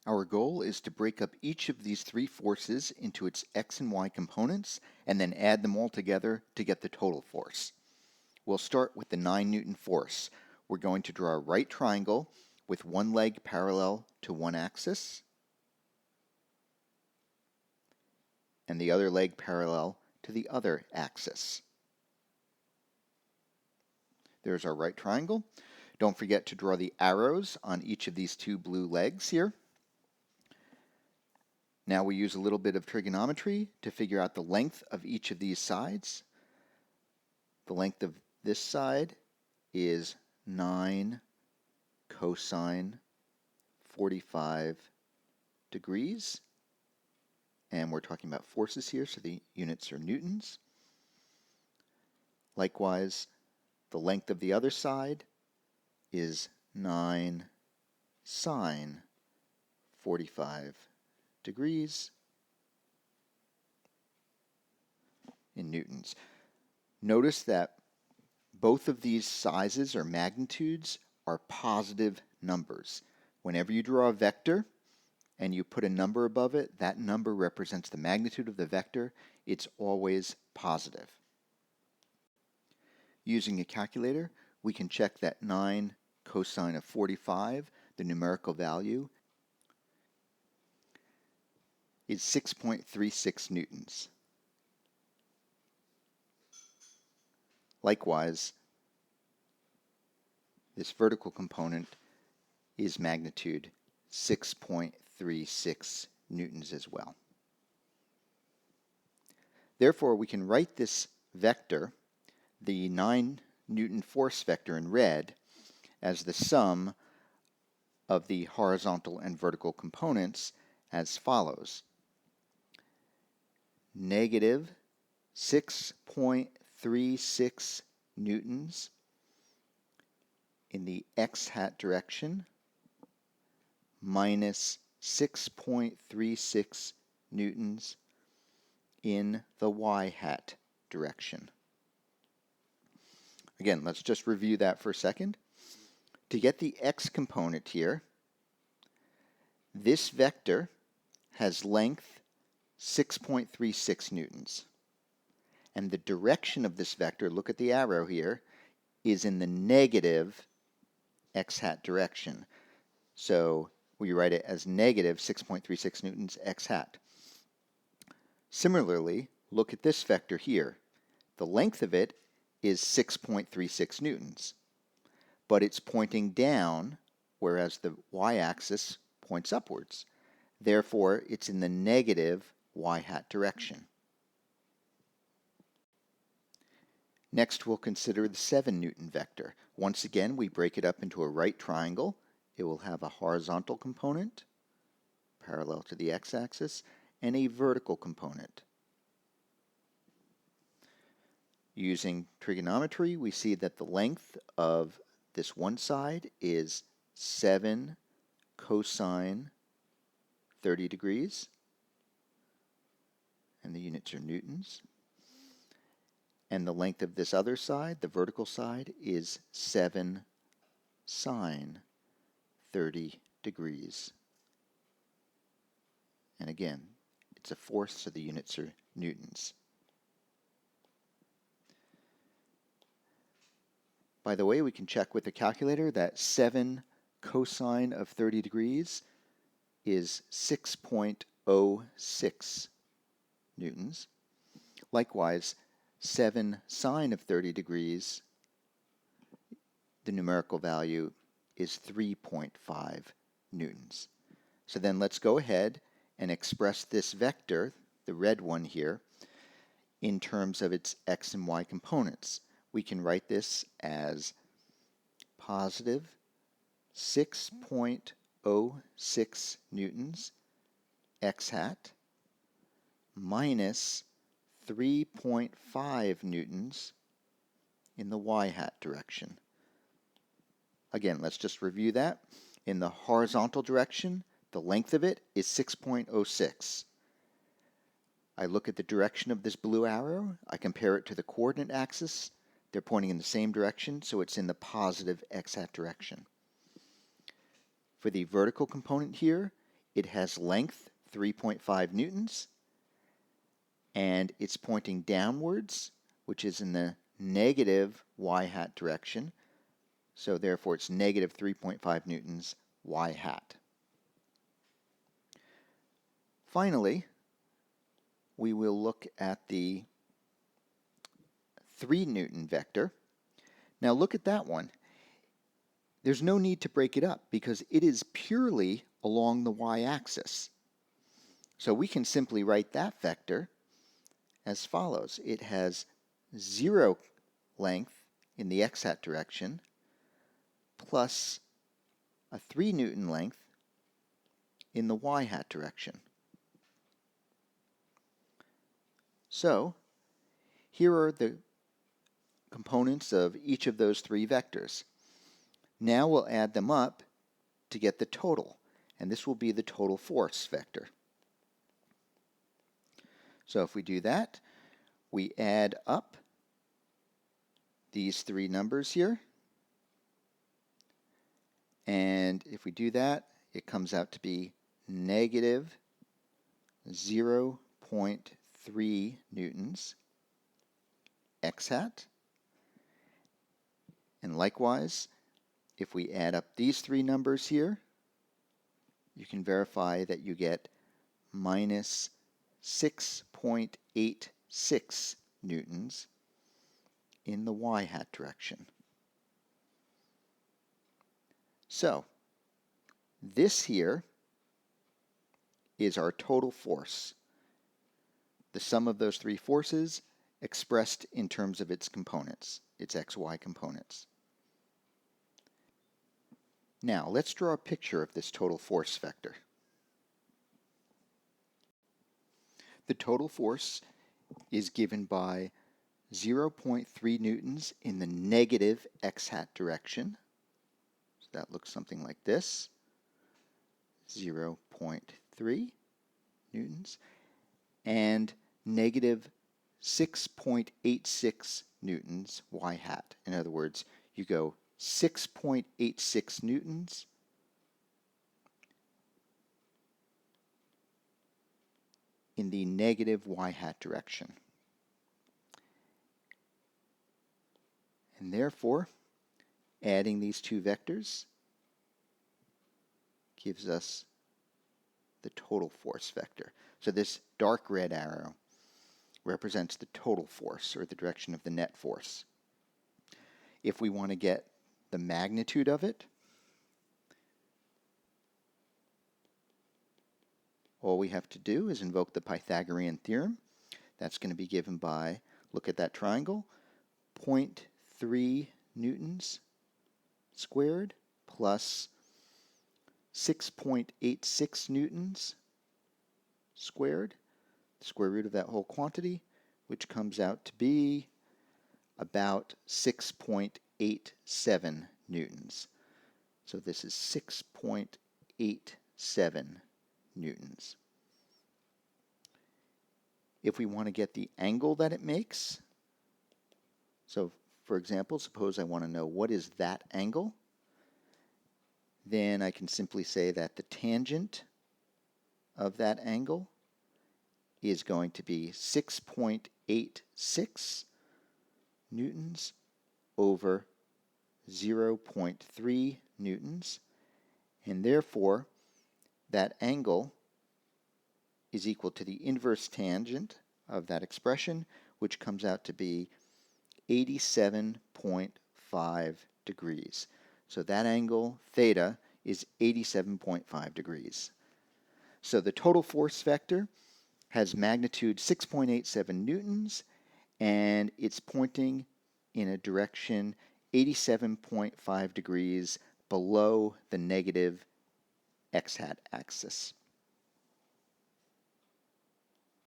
Our goal is to break up each of these three forces into its x and y components and then add them all together to get the total force. We'll start with the 9 Newton force. We're going to draw a right triangle with one leg parallel to one axis and the other leg parallel to the other axis. There's our right triangle. Don't forget to draw the arrows on each of these two blue legs here. Now we use a little bit of trigonometry to figure out the length of each of these sides. The length of this side is 9 cosine 45 degrees. And we're talking about forces here, so the units are newtons. Likewise, the length of the other side is 9 sine 45 degrees in newtons. Notice that both of these sizes or magnitudes are positive numbers. Whenever you draw a vector and you put a number above it, that number represents the magnitude of the vector. It's always positive. Using a calculator, we can check that 9 cosine of 45, the numerical value, is 6.36 newtons. Likewise, this vertical component is magnitude 6.36 newtons as well. Therefore, we can write this vector, the 9 Newton force vector in red, as the sum of the horizontal and vertical components as follows. Negative 6.36 newtons in the x-hat direction minus 6.36 newtons in the y-hat direction. Again, let's just review that for a second. To get the x component here, this vector has length 6.36 newtons. And the direction of this vector, look at the arrow here, is in the negative x-hat direction. So we write it as negative 6.36 newtons x-hat. Similarly, look at this vector here. The length of it is 6.36 newtons, but it's pointing down, whereas the y-axis points upwards. Therefore, it's in the negative y-hat direction. Next, we'll consider the 7 Newton vector. Once again, we break it up into a right triangle. It will have a horizontal component, parallel to the x-axis, and a vertical component. Using trigonometry, we see that the length of this one side is 7 cosine 30 degrees, and the units are newtons. And the length of this other side, the vertical side, is 7 sine 30 degrees. And again, it's a force, so the units are newtons. By the way, we can check with the calculator that 7 cosine of 30 degrees is 6.06 newtons. Likewise, 7 sine of 30 degrees, the numerical value is 3.5 newtons. So then let's go ahead and express this vector, the red one here, in terms of its x and y components. We can write this as positive 6.06 newtons x-hat minus 3.5 newtons in the y-hat direction. Again, let's just review that. In the horizontal direction, the length of it is 6.06. I look at the direction of this blue arrow. I compare it to the coordinate axis. They're pointing in the same direction, so it's in the positive x-hat direction. For the vertical component here, It has length 3.5 newtons, and it's pointing downwards, which is in the negative y hat direction. So therefore it's negative 3.5 newtons y hat. Finally, we will look at the 3 Newton vector. Now look at that one. There's no need to break it up because it is purely along the y-axis. So we can simply write that vector as follows. It has 0 length in the x-hat direction plus a 3 Newton length in the y-hat direction. So here are the components of each of those 3 vectors. Now we'll add them up to get the total, and this will be the total force vector. So if we do that, we add up these 3 numbers here, and if we do that, it comes out to be negative 0.3 newtons x-hat. And likewise, if we add up these 3 numbers here, you can verify that you get minus 6.86 newtons in the y-hat direction. So, this here is our total force, the sum of those 3 forces expressed in terms of its components, its xy components. Now, let's draw a picture of this total force vector. The total force is given by 0.3 newtons in the negative x-hat direction. So that looks something like this. 0.3 newtons. And negative 6.86 newtons y-hat. In other words, you go 6.86 newtons in the negative y-hat direction. And therefore, adding these 2 vectors gives us the total force vector. So this dark red arrow represents the total force, or the direction of the net force. If we want to get the magnitude of it, all we have to do is invoke the Pythagorean theorem. That's going to be given by, look at that triangle, 0.3 newtons squared plus 6.86 newtons squared, the square root of that whole quantity, which comes out to be about 6.87 newtons. So this is 6.87 newtons. If we want to get the angle that it makes, so for example, suppose I want to know what is that angle, then I can simply say that the tangent of that angle is going to be 6.86 newtons over 0.3 newtons, and therefore that angle is equal to the inverse tangent of that expression, which comes out to be 87.5 degrees. So that angle, theta, is 87.5 degrees. So the total force vector has magnitude 6.87 newtons, and it's pointing in a direction 87.5 degrees below the negative x-hat axis.